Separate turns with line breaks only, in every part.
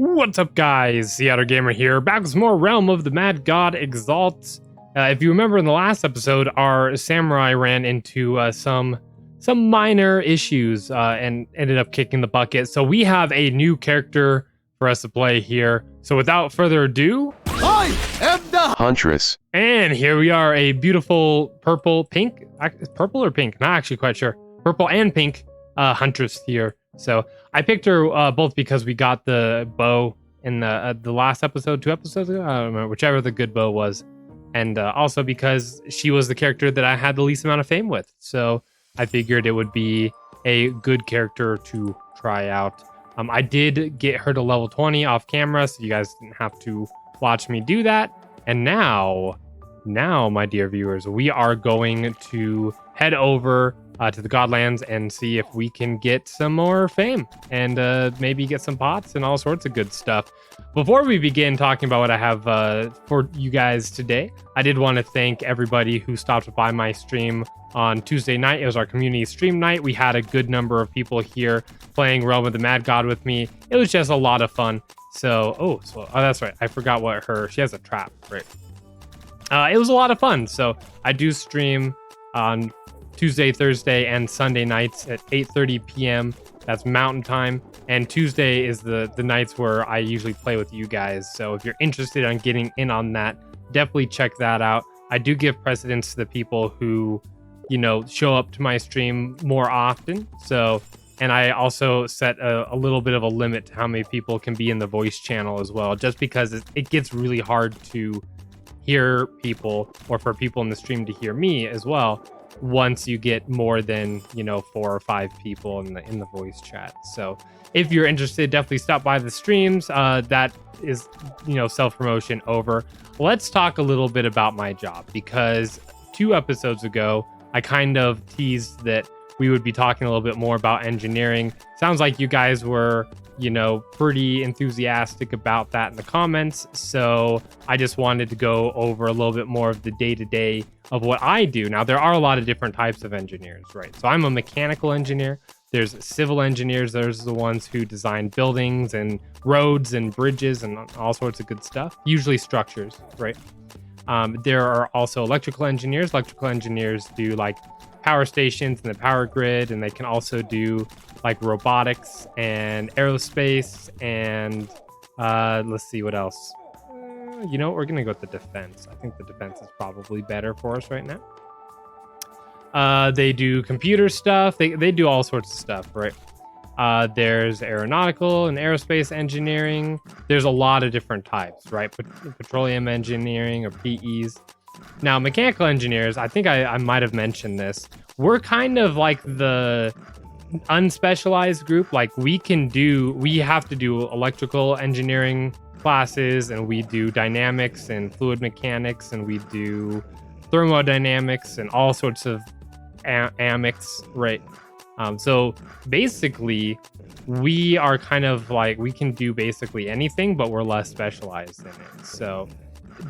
What's up, guys? SeaOtterGamer here, back with some more Realm of the Mad God Exalt. If you remember in the last episode, our samurai ran into some minor issues and ended up kicking the bucket. So we have a new character for us to play here. So without further ado,
I am the
Huntress.
And here we are, a beautiful purple, purple or pink? Not actually quite sure. Purple and pink Huntress here. So I picked her both because we got the bow in the last episode, 2 episodes ago. I don't remember, whichever the good bow was. And also because she was the character that I had the least amount of fame with. So I figured it would be a good character to try out. I did get her to level 20 off camera, so you guys didn't have to watch me do that. And now, my dear viewers, we are going to head over to the Godlands and see if we can get some more fame and maybe get some pots and all sorts of good stuff. Before we begin talking about what I have for you guys today, I did want to thank everybody who stopped by my stream on Tuesday night. It was our community stream night. We had a good number of people here playing Realm of the Mad God with me. It was just a lot of fun. So, oh, that's right. I forgot what she has a trap, right? It was a lot of fun. So I do stream on Tuesday, Thursday, and Sunday nights at 8:30 p.m. That's Mountain Time. And Tuesday is the nights where I usually play with you guys. So if you're interested in getting in on that, definitely check that out. I do give precedence to the people who, show up to my stream more often. So, and I also set a little bit of a limit to how many people can be in the voice channel as well, just because it gets really hard to hear people, or for people in the stream to hear me as well, once you get more than 4 or 5 people in the voice chat. So if you're interested, definitely stop by the streams. That is self-promotion over. Let's talk a little bit about my job, because 2 episodes ago I kind of teased that we would be talking a little bit more about engineering. Sounds like you guys were pretty enthusiastic about that in the comments. So I just wanted to go over a little bit more of the day-to-day of what I do. Now, there are a lot of different types of engineers, right? So I'm a mechanical engineer. There's civil engineers. There's the ones who design buildings and roads and bridges and all sorts of good stuff, usually structures, right? There are also electrical engineers. Electrical engineers do like power stations and the power grid, and they can also do like robotics and aerospace and let's see what else. We're gonna go with the defense. I think the defense is probably better for us right now. They do computer stuff. They do all sorts of stuff, right? There's aeronautical and aerospace engineering. There's a lot of different types, right? Petroleum engineering, or PEs. Now, mechanical engineers, I think I might have mentioned this. We're kind of like the unspecialized group. Like we have to do electrical engineering classes, and we do dynamics and fluid mechanics, and we do thermodynamics and all sorts of amics, right? So basically, we are kind of like, we can do basically anything, but we're less specialized in it. So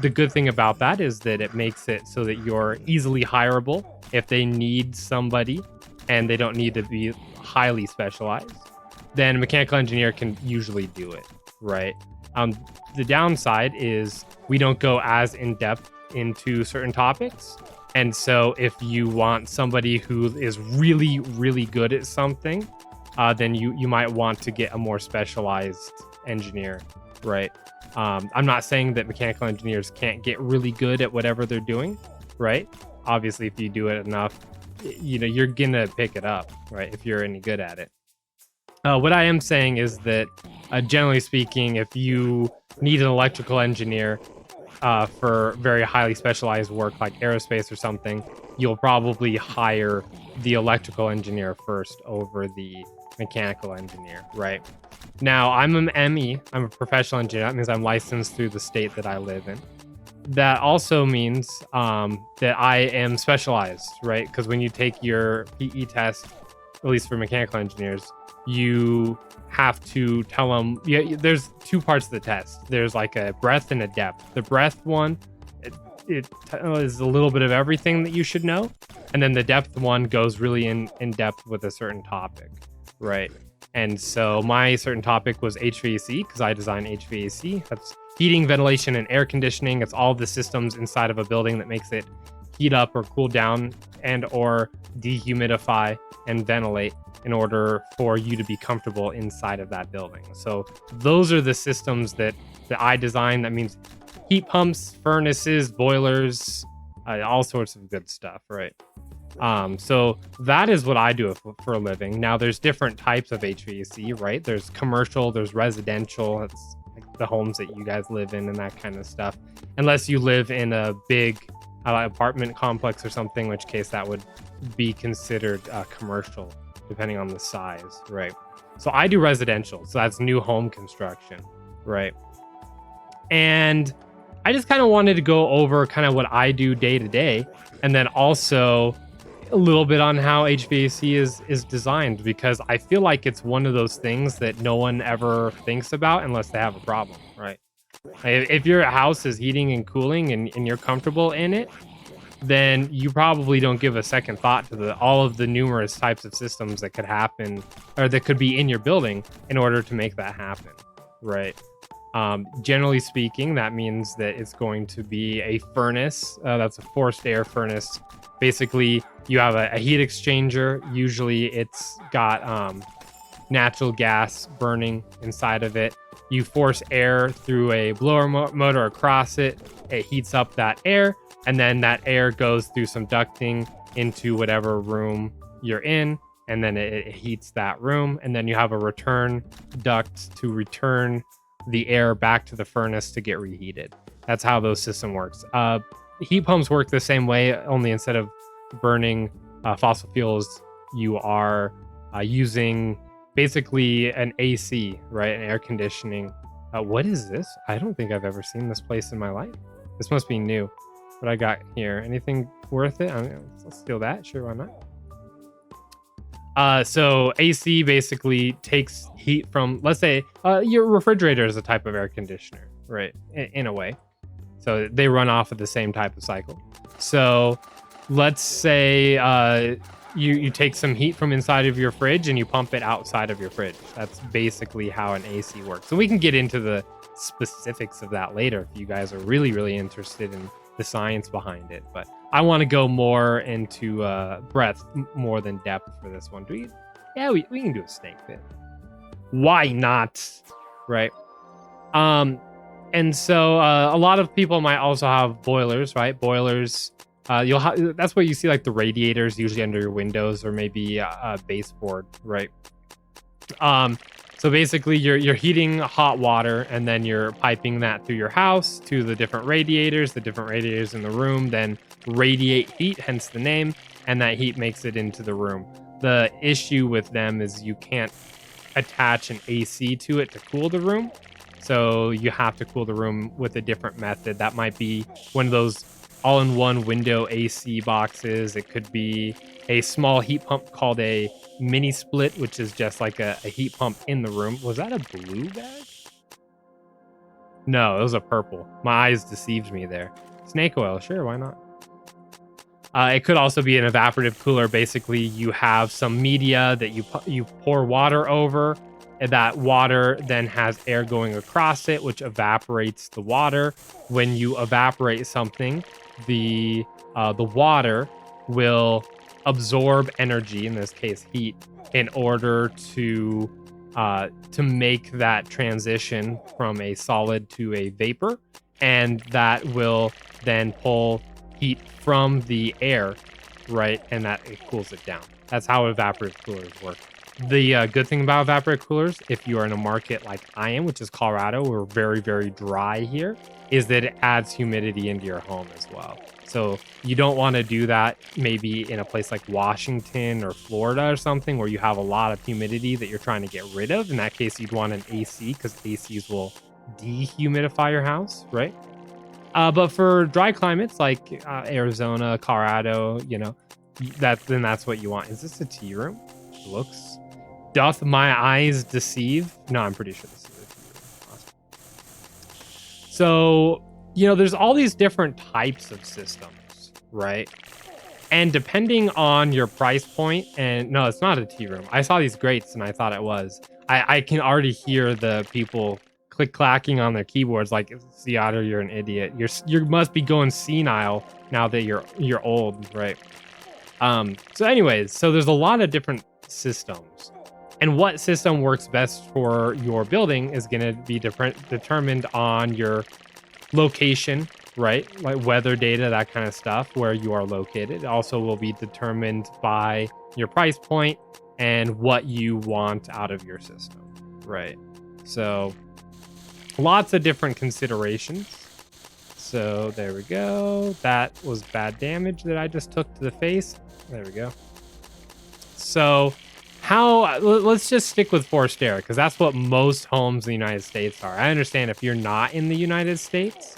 the good thing about that is that it makes it so that you're easily hireable if they need somebody and they don't need to be highly specialized. Then a mechanical engineer can usually do it, right? The downside is we don't go as in-depth into certain topics. And so if you want somebody who is really, really good at something, then you might want to get a more specialized engineer, right? I'm not saying that mechanical engineers can't get really good at whatever they're doing, right? Obviously, if you do it enough, you're gonna pick it up, right? If you're any good at it. What I am saying is that, generally speaking, if you need an electrical engineer for very highly specialized work like aerospace or something, you'll probably hire the electrical engineer first over the mechanical engineer, right? Now, I'm an ME. I'm a professional engineer. That means I'm licensed through the state that I live in. That also means that I am specialized, right? Because when you take your PE test, at least for mechanical engineers, you have to tell them, there's 2 parts of the test. There's like a breadth and a depth. The breadth one, it is a little bit of everything that you should know. And then the depth one goes really in depth with a certain topic, right? And so my certain topic was HVAC because I design HVAC. That's heating, ventilation, and air conditioning. It's all the systems inside of a building that makes it heat up or cool down and or dehumidify and ventilate in order for you to be comfortable inside of that building. So those are the systems that I design. That means heat pumps, furnaces, boilers, all sorts of good stuff, right? So that is what I do for a living. Now there's different types of HVAC, right? There's commercial, there's residential. It's like the homes that you guys live in and that kind of stuff. Unless you live in a big apartment complex or something, in which case that would be considered commercial, depending on the size, right? So I do residential, so that's new home construction, right? And I just kind of wanted to go over kind of what I do day to day, and then also a little bit on how HVAC is designed, because I feel like it's one of those things that no one ever thinks about unless they have a problem, right? If your house is heating and cooling and you're comfortable in it, then you probably don't give a second thought to all of the numerous types of systems that could happen or that could be in your building in order to make that happen, right? Generally speaking, that means that it's going to be a furnace. That's a forced air furnace. Basically, you have a heat exchanger. Usually it's got natural gas burning inside of it. You force air through a blower motor across it. It heats up that air, and then that air goes through some ducting into whatever room you're in, and then it heats that room, and then you have a return duct to return the air back to the furnace to get reheated. That's how those system works. Heat pumps work the same way, only instead of burning fossil fuels, you are using basically an AC, right? An air conditioning. What is this? I don't think I've ever seen this place in my life. This must be new. What I got here? Anything worth it? I'll steal that. Sure, why not? So AC basically takes heat from, let's say, your refrigerator is a type of air conditioner, right? In a way. So they run off of the same type of cycle. So let's say you take some heat from inside of your fridge and you pump it outside of your fridge. That's basically how an AC works. So we can get into the specifics of that later if you guys are really, really interested in the science behind it. But I want to go more into breadth more than depth for this one. We can do a snake bit. Why not? Right. And so a lot of people might also have boilers, right? Boilers. That's where you see like the radiators usually under your windows, or maybe a baseboard, right? So basically you're heating hot water and then you're piping that through your house to the different radiators. The different radiators in the room then radiate heat, hence the name, and that heat makes it into the room. The issue with them is you can't attach an AC to it to cool the room. So you have to cool the room with a different method. That might be one of those all-in-one window AC boxes. It could be a small heat pump called a mini split, which is just like a heat pump in the room. Was that a blue bag? No, it was a purple. My eyes deceived me there. Snake oil, sure, why not? It could also be an evaporative cooler. Basically, you have some media that you pour water over, and that water then has air going across it, which evaporates the water. When you evaporate something, the water will absorb energy, in this case heat, in order to make that transition from a solid to a vapor, and that will then pull heat from the air, right, and that it cools it down. That's how evaporative coolers work. The good thing about evaporative coolers, if you are in a market like I am, which is Colorado, we're very, very dry here, is that it adds humidity into your home as well. So you don't want to do that maybe in a place like Washington or Florida or something where you have a lot of humidity that you're trying to get rid of. In that case, you'd want an AC because ACs will dehumidify your house, right? But for dry climates like Arizona, Colorado, that's what you want. Is this a tea room? Looks. Doth my eyes deceive? No, I'm pretty sure this is a tea room. Awesome. So, there's all these different types of systems, right? And depending on your price point, and no, it's not a tea room. I saw these grates and I thought it was. I can already hear the people click clacking on their keyboards like, SeaOtter, you're an idiot. You must be going senile now that you're old, right? So anyways, so there's a lot of different systems. And what system works best for your building is going to be determined on your location, right? Like weather data, that kind of stuff, where you are located. It also will be determined by your price point and what you want out of your system, right? So lots of different considerations. So there we go. That was bad damage that I just took to the face. There we go. So let's just stick with forced air, because that's what most homes in the United States are. I understand if you're not in the United States,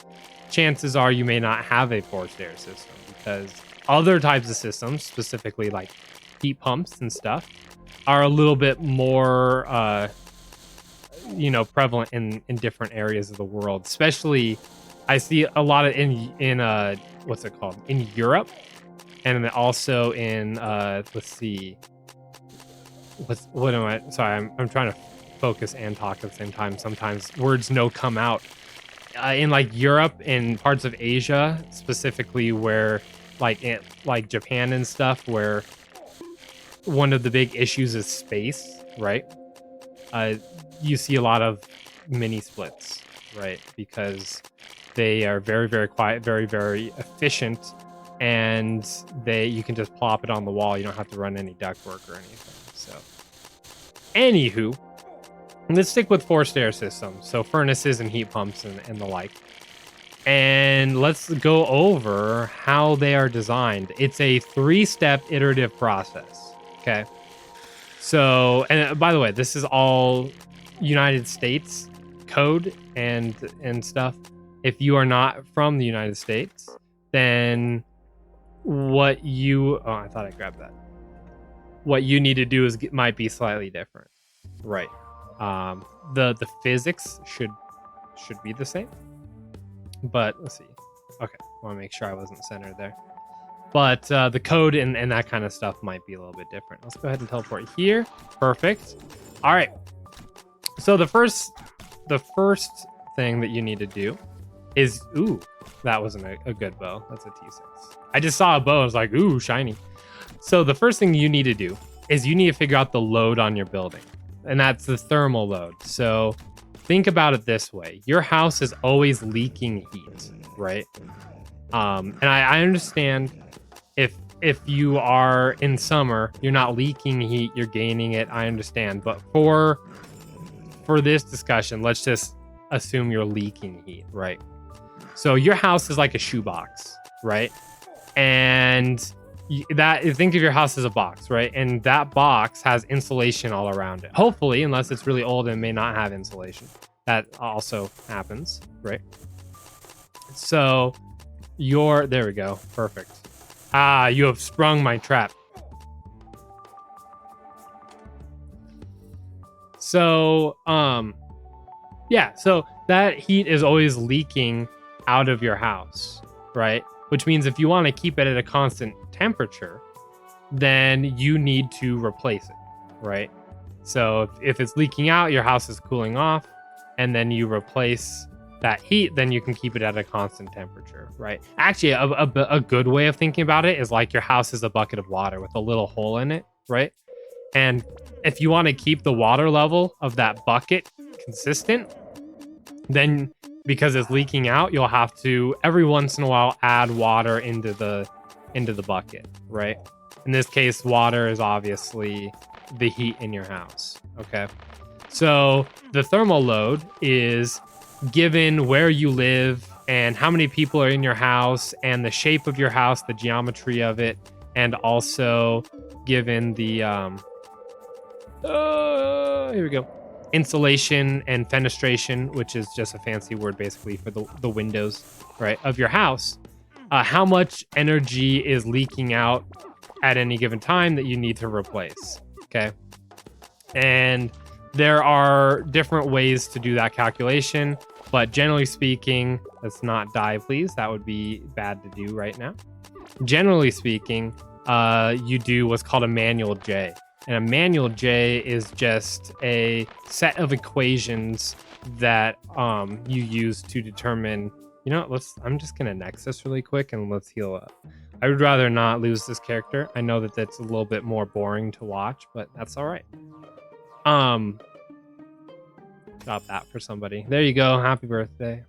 chances are you may not have a forced air system, because other types of systems, specifically like heat pumps and stuff, are a little bit more prevalent in different areas of the world. Especially I see a lot of in what's it called, in Europe, and also in let's see, what am I? Sorry, I'm trying to focus and talk at the same time. Sometimes words no come out. In like Europe and parts of Asia, specifically where like Japan and stuff, where one of the big issues is space, right? You see a lot of mini splits, right? Because they are very, very quiet, very, very efficient, and you can just plop it on the wall. You don't have to run any ductwork or anything. So, anywho, let's stick with forced air systems. So furnaces and heat pumps and the like. And let's go over how they are designed. It's a 3-step iterative process. Okay. So, and by the way, this is all United States code and stuff. If you are not from the United States, then I thought I grabbed that. What you need to do might be slightly different, right? The physics should be the same, but let's see. Okay, I want to make sure I wasn't centered there. But the code and that kind of stuff might be a little bit different. Let's go ahead and teleport here. Perfect. All right. So the first thing that you need to do is, ooh, that wasn't a good bow. That's a T6. I just saw a bow. I was like, ooh, shiny. So the first thing you need to do is you need to figure out the load on your building, and that's the thermal load. So think about it this way. Your house is always leaking heat, right? And I understand if you are in summer, you're not leaking heat, you're gaining it. I understand. But for this discussion, let's just assume you're leaking heat, right? So your house is like a shoebox, right? And think of your house as a box, right? And that box has insulation all around it. Hopefully, unless it's really old and may not have insulation. That also happens, right? So there we go. Perfect. Ah, you have sprung my trap. So, yeah, so that heat is always leaking out of your house, right? Which means if you want to keep it at a constant temperature, then you need to replace it, right? So if it's leaking out, your house is cooling off, and then you replace that heat, then you can keep it at a constant temperature, right? Actually, a good way of thinking about it is like your house is a bucket of water with a little hole in it, right? And if you want to keep the water level of that bucket consistent, then because it's leaking out, you'll have to every once in a while add water into the bucket, right? In this case, water is obviously the heat in your house, okay? So the thermal load is given where you live and how many people are in your house and the shape of your house, the geometry of it, and also given the here we go, insulation and fenestration, which is just a fancy word basically for the windows, right, of your house. How much energy is leaking out at any given time that you need to replace, okay? And there are different ways to do that calculation, but generally speaking, let's not die, please. That would be bad to do right now. generally speaking, you do what's called a manual J. And a manual J is just a set of equations that you use to determine, I'm just gonna Nexus really quick and let's heal up. I would rather not lose this character. I know that that's a little bit more boring to watch, but that's all right. Got that for somebody. There you go. Happy birthday.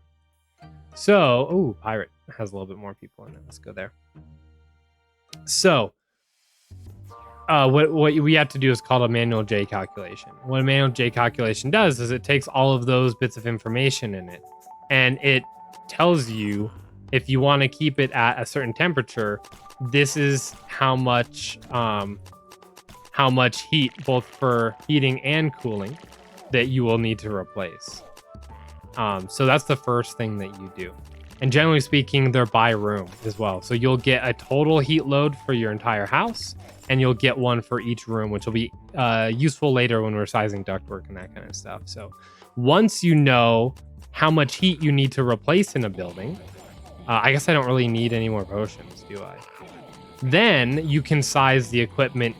So, oh, Pirate has a little bit more people in it. Let's go there. So, what we have to do is called a manual J calculation. What a manual J calculation does is it takes all of those bits of information in it, and it tells you if you want to keep it at a certain temperature, this is how much heat, both for heating and cooling, that you will need to replace. So that's the first thing that you do. And generally speaking, they're by room as well. So you'll get a total heat load for your entire house, and you'll get one for each room, which will be useful later when we're sizing ductwork and that kind of stuff. So once you know how much heat you need to replace in a building, I guess I don't really need any more potions, do I? Then you can size the equipment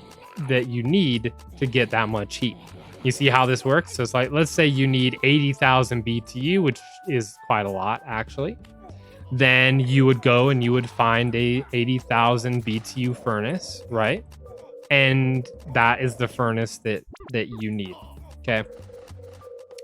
that you need to get that much heat. You see how this works? So it's like, let's say you need 80,000 BTU, which is quite a lot, actually. Then you would go and you would find a 80,000 BTU furnace, right? And that is the furnace that you need, okay?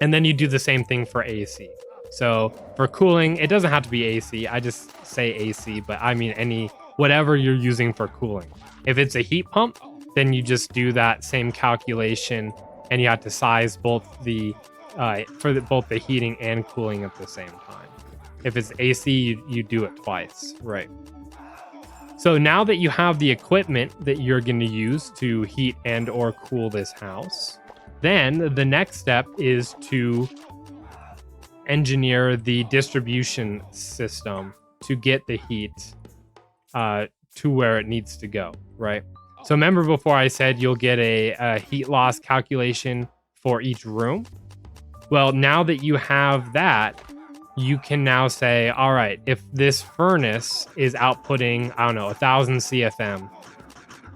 And then you do the same thing for AC. So for cooling, it doesn't have to be AC. I just say AC, but I mean whatever you're using for cooling. If it's a heat pump, then you just do that same calculation, and you have to size both both the heating and cooling at the same time. If it's AC, you do it twice, right? So now that you have the equipment that you're going to use to heat and or cool this house, then the next step is to engineer the distribution system to get the heat to where it needs to go, right? So remember before I said you'll get a heat loss calculation for each room? Well, now that you have that, you can now say, all right, if this furnace is outputting, I don't know, 1,000 CFM,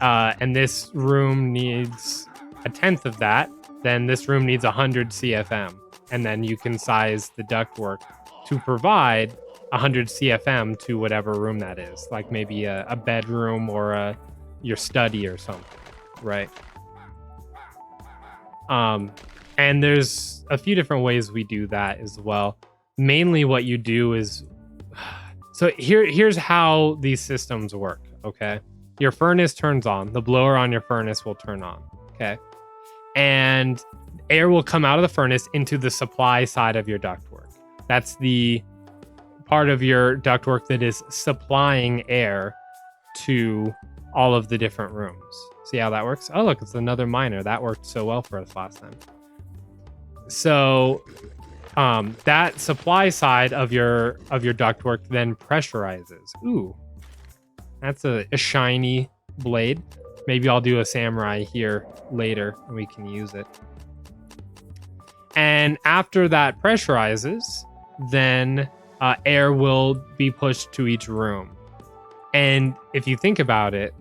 and this room needs a tenth of that, then this room needs 100 CFM. And then you can size the ductwork to provide 100 CFM to whatever room that is, like maybe a bedroom or your study or something, right? And there's a few different ways we do that as well. Mainly what you do is, so here's how these systems work, okay? Your furnace turns on, the blower on your furnace will turn on, okay? And air will come out of the furnace into the supply side of your ductwork. That's the part of your ductwork that is supplying air to all of the different rooms. See how that works? Oh, look, it's another miner. That worked so well for us last time. So that supply side of your ductwork then pressurizes. Ooh, that's a shiny blade. Maybe I'll do a samurai here later and we can use it. And after that pressurizes, then air will be pushed to each room. And if you think about it,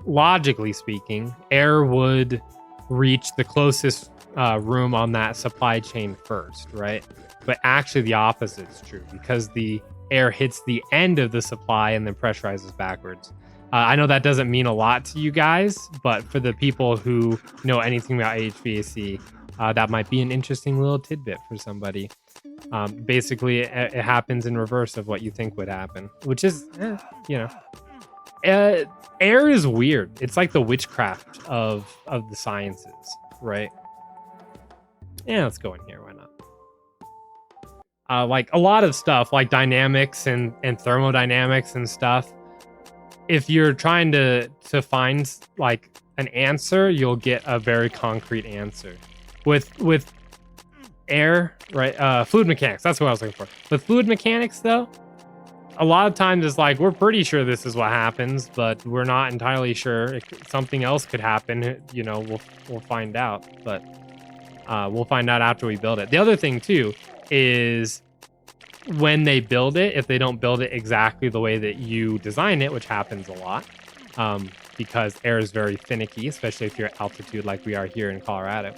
logically speaking, air would reach the closest room on that supply chain first, right? But actually the opposite is true, because the air hits the end of the supply and then pressurizes backwards. I know that doesn't mean a lot to you guys, but for the people who know anything about HVAC, that might be an interesting little tidbit for somebody. Basically, it happens in reverse of what you think would happen, which is, air is weird. It's like the witchcraft of the sciences, right? Yeah, let's go in here. Why not? Like a lot of stuff, like dynamics and thermodynamics and stuff. If you're trying to find like an answer, you'll get a very concrete answer. With air, right? Fluid mechanics. That's what I was looking for. With fluid mechanics, though, a lot of times it's like we're pretty sure this is what happens, but we're not entirely sure. Something else could happen. We'll find out, but we'll find out after we build it. The other thing too is when they build it, if they don't build it exactly the way that you design it, which happens a lot, because air is very finicky, especially if you're at altitude like we are here in Colorado,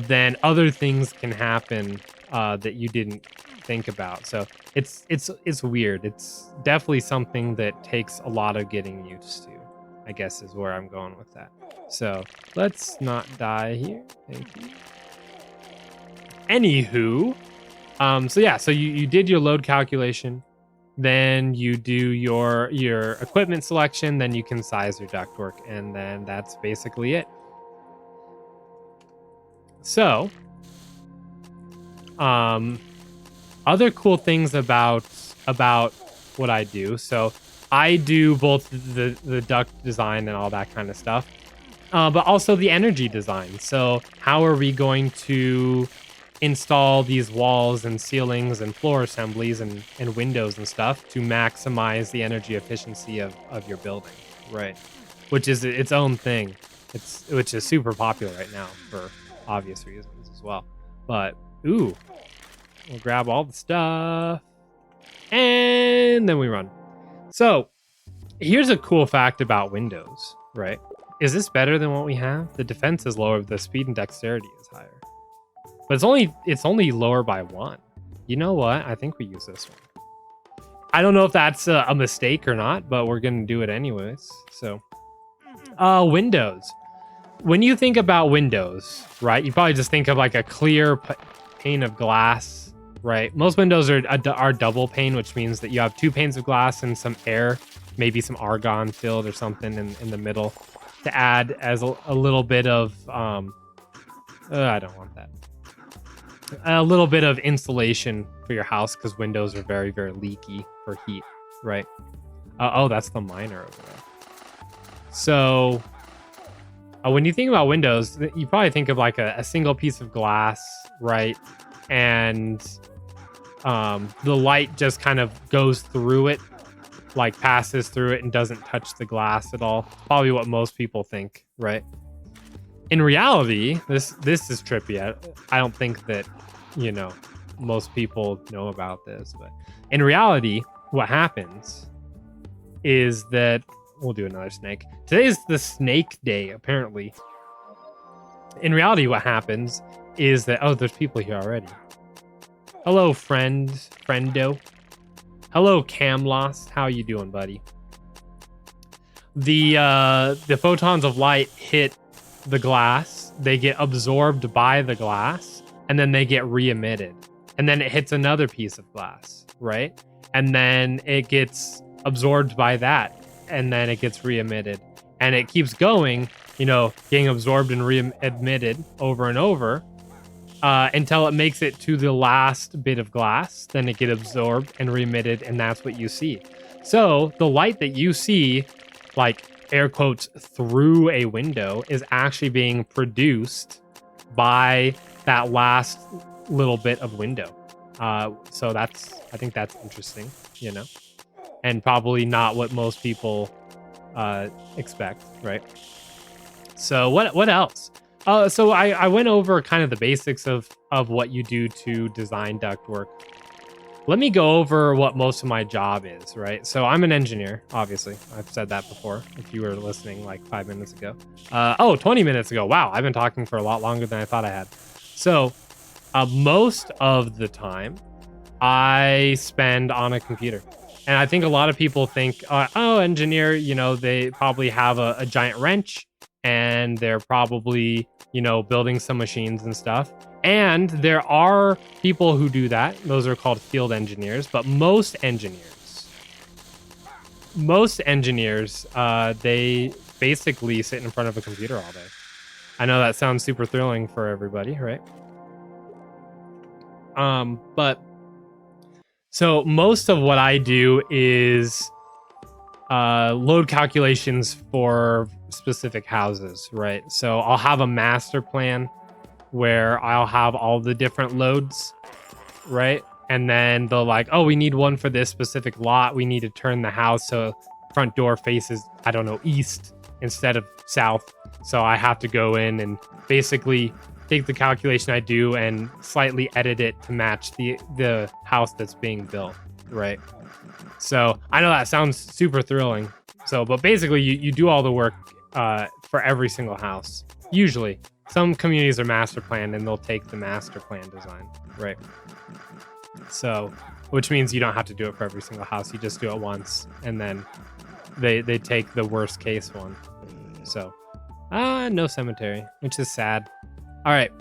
then other things can happen that you didn't think about. So it's weird. It's definitely something that takes a lot of getting used to, I guess is where I'm going with that. So let's not die here. Thank you. Anywho, so yeah, so you did your load calculation, then you do your equipment selection, then you can size your ductwork, and then that's basically it. So, other cool things about what I do. So I do both the duct design and all that kind of stuff, but also the energy design. So how are we going to install these walls and ceilings and floor assemblies and windows and stuff to maximize the energy efficiency of your building, right? Which is its own thing. Which is super popular right now for obvious reasons as well. But ooh, we'll grab all the stuff and then we run. So here's a cool fact about Windows, right? Is this better than what we have? The defense is lower, the speed and dexterity is higher. But it's only lower by 1. You know what? I think we use this one. I don't know if that's a mistake or not, but we're gonna do it anyways. So, Windows. When you think about Windows, right? You probably just think of like a clear pane of glass, right? Most windows are double pane, which means that you have 2 panes of glass and some air, maybe some argon filled or something in the middle to add as a little bit of I don't want that. A little bit of insulation for your house because windows are very, very leaky for heat, right? Oh, that's the miner over there. So when you think about windows, you probably think of like a single piece of glass, right? And the light just kind of goes through it, like passes through it and doesn't touch the glass at all. Probably what most people think, right? In reality, this is trippy. I don't think that, most people know about this, but in reality, what happens is that we'll do another snake. Today's the snake day, apparently. In reality, what happens is that there's people here already. Hello, friendo. Hello, Camlost. How you doing, buddy? The photons of light hit the glass, they get absorbed by the glass, and then they get re-emitted. And then it hits another piece of glass, right? And then it gets absorbed by that, and then it gets re-emitted. And it keeps going, getting absorbed and re-emitted over and over until it makes it to the last bit of glass. Then it gets absorbed and re-emitted, and that's what you see. So the light that you see, like air quotes, through a window is actually being produced by that last little bit of window. So I think that's interesting, and probably not what most people expect, right? So what else? So I went over kind of the basics of what you do to design ductwork. Let me go over what most of my job is, right? So I'm an engineer, obviously. I've said that before, if you were listening like 5 minutes ago. 20 minutes ago. Wow, I've been talking for a lot longer than I thought I had. So most of the time, I spend on a computer. And I think a lot of people think, engineer, they probably have a giant wrench and they're probably, building some machines and stuff. And there are people who do that. Those are called field engineers. But most engineers, they basically sit in front of a computer all day. I know that sounds super thrilling for everybody, right? But so most of what I do is load calculations for specific houses, right? So I'll have a master plan where I'll have all the different loads, right? And then they'll like, we need one for this specific lot. We need to turn the house so front door faces, east instead of south. So I have to go in and basically take the calculation I do and slightly edit it to match the house that's being built, right? So I know that sounds super thrilling. So, but basically you do all the work for every single house. Usually, some communities are master planned and they'll take the master plan design, right? So, which means you don't have to do it for every single house. You just do it once, and then they take the worst case one. So, no cemetery, which is sad. All right.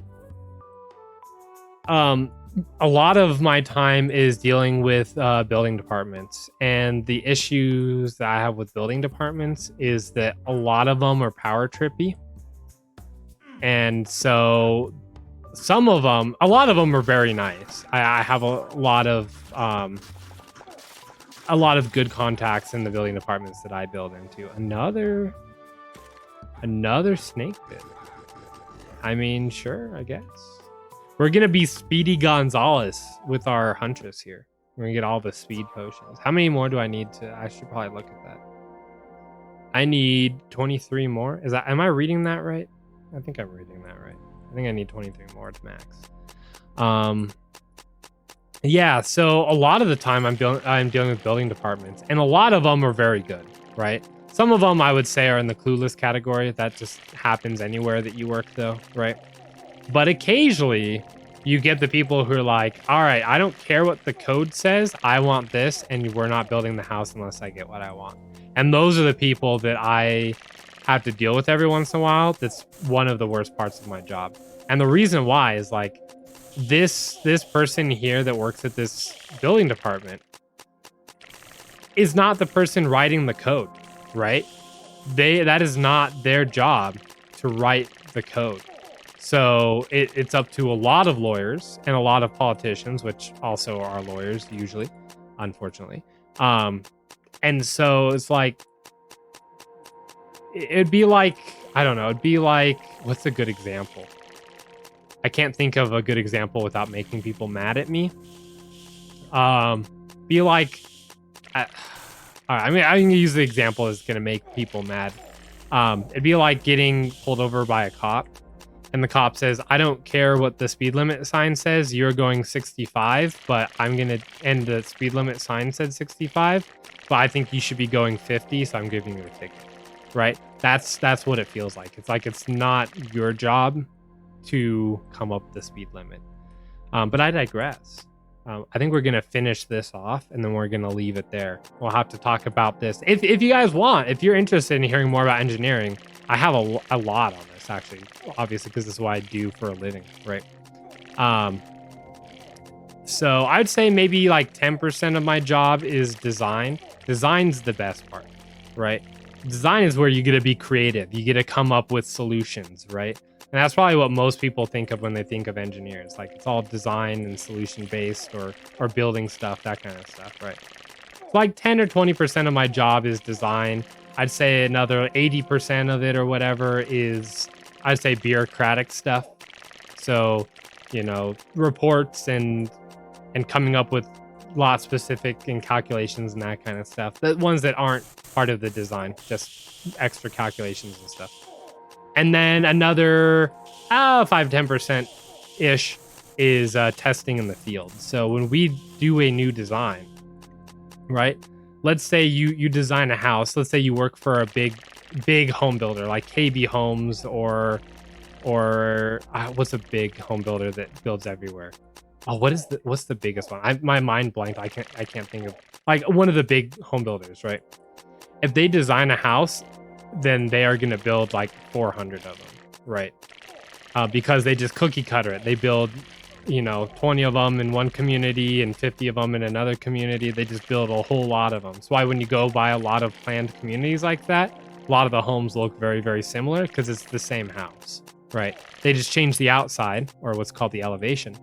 A lot of my time is dealing with building departments, and the issues that I have with building departments is that a lot of them are power trippy. And so a lot of them are very nice. I have a lot of good contacts in the building departments that I build into. Another snake pit. I mean, sure, I guess. We're gonna be Speedy Gonzalez with our Huntress here. We're gonna get all the speed potions. How many more do I need to? I should probably look at that. I need 23 more. Am I reading that right? I think I'm reading that right. I think I need 23 more to max. Yeah, so a lot of the time I'm dealing with building departments, and a lot of them are very good, right? Some of them I would say are in the clueless category. That just happens anywhere that you work though, right? But occasionally you get the people who are like, all right, I don't care what the code says. I want this, and we're not building the house unless I get what I want. And those are the people that I have to deal with every once in a while. That's one of the worst parts of my job. And the reason why is like this person here that works at this building department is not the person writing the code, right? That is not their job to write the code. So it's up to a lot of lawyers and a lot of politicians, which also are lawyers usually, unfortunately. And so it's like, it'd be like, I don't know, it'd be like, what's a good example? I can't think of a good example without making people mad at me. Be like, all right, I mean, I'm gonna use the example that's gonna make people mad. It'd be like getting pulled over by a cop, and the cop says, I don't care what the speed limit sign says, you're going 65, but and the speed limit sign said 65, but I think you should be going 50, so I'm giving you a ticket, right? That's what it feels like. It's like it's not your job to come up with the speed limit. But I digress. I think we're going to finish this off, and then we're going to leave it there. We'll have to talk about this. If you guys want, if you're interested in hearing more about engineering, I have a lot on this, actually, obviously, because this is what I do for a living, right? So I'd say maybe like 10% of my job is design. Design's the best part, right? Design is where you get to be creative. You get to come up with solutions, right? And that's probably what most people think of when they think of engineers. Like, it's all design and solution based, or building stuff, that kind of stuff, right? So like 10 or 20% of my job is design. I'd say another 80% of it or whatever is, I'd say, bureaucratic stuff. So, you know, reports and coming up with lot specific and calculations and that kind of stuff. The ones that aren't part of the design, just extra calculations and stuff. And then another 5-10% ish is testing in the field. So when we do a new design, right? Let's say you design a house. Let's say you work for a big home builder like KB Homes or what's a big home builder that builds everywhere? Oh, what's the biggest one? My mind blanked. I can't think of, like, one of the big home builders, right? If they design a house, then they are going to build like 400 of them, right? Because they just cookie cutter it. They build, 20 of them in one community and 50 of them in another community. They just build a whole lot of them. That's why when you go by a lot of planned communities like that, a lot of the homes look very, very similar because it's the same house, right? They just change the outside, or what's called the elevation,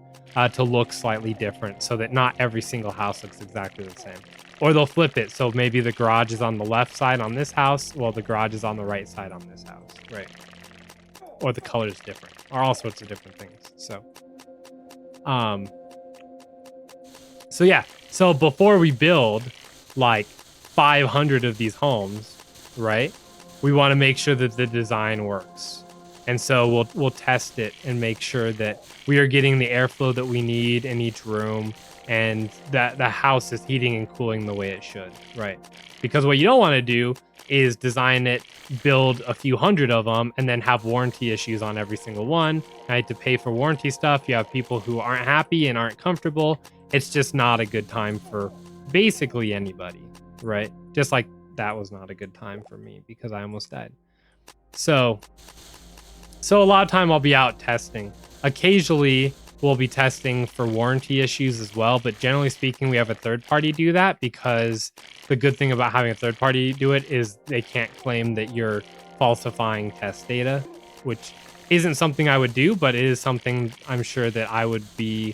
to look slightly different so that not every single house looks exactly the same. Or they'll flip it. So maybe the garage is on the left side on this house, while the garage is on the right side on this house, right? Or the color is different, or all sorts of different things. So yeah. So before we build like 500 of these homes, right? We want to make sure that the design works. And so we'll test it and make sure that we are getting the airflow that we need in each room, and that the house is heating and cooling the way it should, right? Because what you don't want to do is design it, build a few hundred of them, and then have warranty issues on every single one. I had to pay for warranty stuff. You have people who aren't happy and aren't comfortable. It's just not a good time for basically anybody, right? Just like that was not a good time for me because I almost died. So a lot of time I'll be out testing. Occasionally we'll be testing for warranty issues as well, but generally speaking, we have a third party do that, because the good thing about having a third party do it is they can't claim that you're falsifying test data, which isn't something I would do, but it is something I'm sure that I would be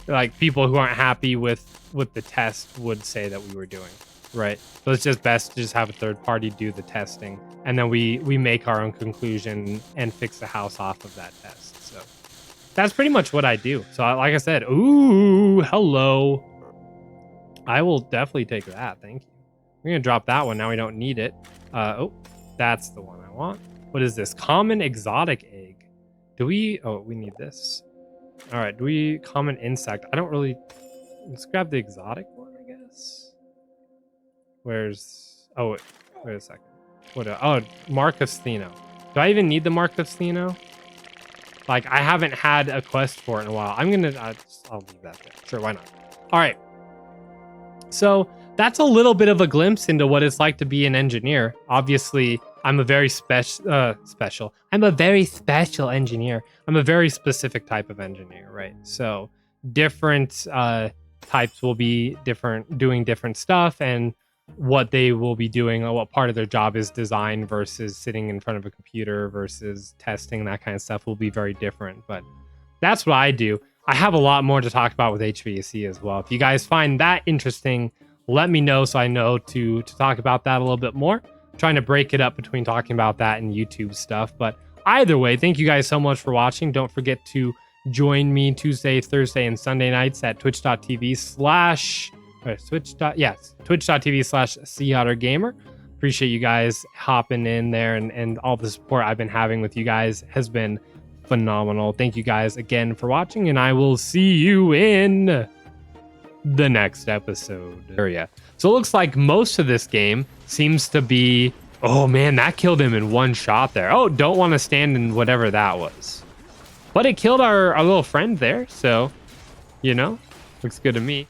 like people who aren't happy with the test would say that we were doing, right? So it's just best to just have a third party do the testing, and then we make our own conclusion and fix the house off of that test. So that's pretty much what I do. So like I said, ooh, hello. I will definitely take that. Thank you. We're going to drop that one. Now we don't need it. Oh, that's the one I want. What is this? Common exotic egg. Do we... Oh, we need this. All right. Do we... Common insect. I don't really... Let's grab the exotic one, I guess. Where's... Oh, wait a second. What? Oh, Mark of Stheno. Do I even need the Mark of Stheno? Like, I haven't had a quest for it in a while. I'm going to... I'll leave that there. Sure, why not? All right. So that's a little bit of a glimpse into what it's like to be an engineer. Obviously, I'm a very special. I'm a very special engineer. I'm a very specific type of engineer, right? So different types will be doing different stuff, and what they will be doing, or what part of their job is design versus sitting in front of a computer versus testing, that kind of stuff will be very different. But that's what I do. I have a lot more to talk about with HVAC as well. If you guys find that interesting, let me know so I know to talk about that a little bit more. I'm trying to break it up between talking about that and YouTube stuff. But either way, thank you guys so much for watching. Don't forget to join me Tuesday, Thursday, and Sunday nights at twitch.tv/SeaOtterGamer. Appreciate you guys hopping in there, and all the support I've been having with you guys has been phenomenal. Thank you guys again for watching, and I will see you in the next episode. So it looks like most of this game seems to be... Oh man, that killed him in one shot there. Oh, don't want to stand in whatever that was. But it killed our little friend there, so, you know, looks good to me.